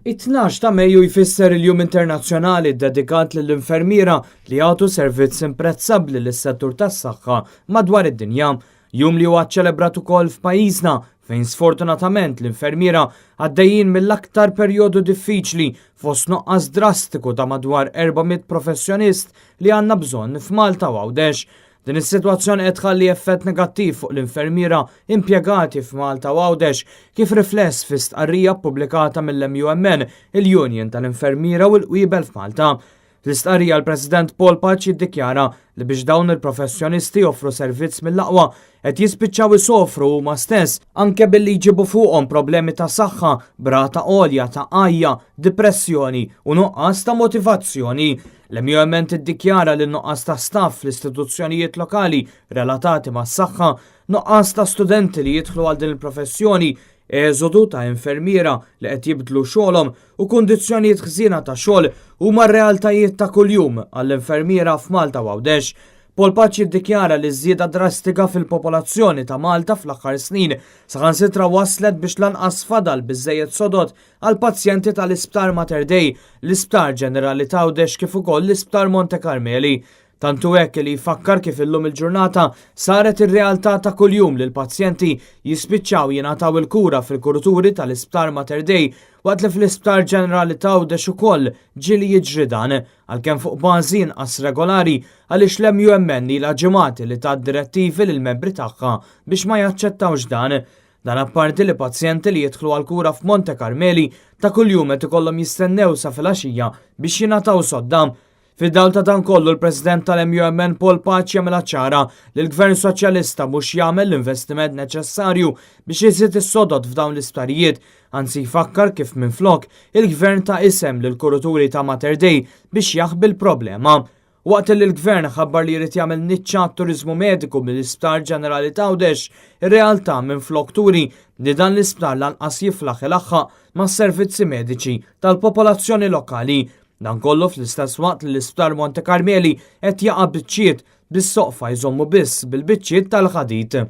It-12 ta' Mejju jfisser il-Jum Internazzjonali dedikat lill-infermiera li jagħtu servizz imprezzabbli lis-settur tas-saħħa madwar id-dinja. Jum li huwa ċċelebrat ukoll f'pajjiżna fejn sfortunatament l-infermiera għaddejjin mill-aktar perjodu diffiċli fost nuqqas drastiku ta' madwar 400 professjonist li għandna bżonn f'Malta u Għawdex. Din is-sitwazzjoni qed tħalli effett negattiv fuq l-infermiera impjegati f'Malta u Għawdex kif rifless fi stqarrija ppubblikata mill-MUMN, il-Union tal-Infermiera u l-Qwiebel f'Malta. Fl-istqarrija l-President Paul Paċi ddikjara li biex dawn il-professjonisti joffru servizz mill-aqwa qed jispiċċaw isofru huma stess anke billi jġibu fuqhom problemi ta' saħħa, brata għolja ta' qajja, depressjoni u nuqqas ta' motivazzjoni. L-MUMN tiddikjara li nuqqas ta' staff fl-istituzzjonijiet lokali relatati mas-saħħa, nuqqas ta' studenti li jidħlu għal din il-professjoni, eżodu ta' infermiera li qed jibdlu xogħolhom u kundizzjonijiet ħżiena ta' xogħol huma r-realtajiet ta' kuljum għall-infermiera f'Malta u Għawdex. Paul Paċi ddikjara li żieda drastika fil-popolazzjoni ta' Malta fl-aħħar snin saħansitra waslet biex lanqas fadal biżżejjed sodod għal pazjenti tal-Isptar Mater Dei, l-Isptar Ġenerali ta' Għawdex kif ukoll l-Isptar Monte Carmeli. Tantu hekk li jfakkar kif illum il-ġurnata saret ir-realtà ta' kuljum li l-pazjenti jispiċċaw jingħataw il-kura fil-kurturi tal-Isptar Mater Dei waqt li fl-Isptar Ġenerali ta' Għawdex ukoll ġieli jiġri dan għalkemm fuq bażi inqas regolari għaliex l-MUMN ilha ġimgħati li tat direttivi lill-membri tagħha biex ma jaċċettawx dan. Dan apparti li pazjenti li jidħlu għal kura f'Monte Carmeli ta' kuljum qed ikollhom jistennew sa filgħaxija biex jingħataw sodda. Fid-dawl ta' dan kollu l-President tal-MUMN Paul Paċi jagħmilha ċara li l-Gvern Soċjalista mhux jagħmel l-investiment neċessarju biex iżid is-sodod f'dawn l-isptarijiet, anzi jfakkar kif minflok il-Gvern ta' isem lil kuraturi ta' Mater Dei biex jaħbi l-problema. Waqt li l-Gvern ħabbar li jrid jagħmel niċċa turiżmu mediku mill-Isptar Ġenerali ta' Għawdex, ir-realtà minflok turi li dan l-isptar lanqas jiflaħ il-aħħaq mas-servizzi mediċi tal-popolazzjoni lokali. Dan kollu fl-istess waqt li l-Isptar Monte Carmeli qed jaqa' biċċiet bis-soqfa jżommu biss bil-biċċiet tal-ħadid.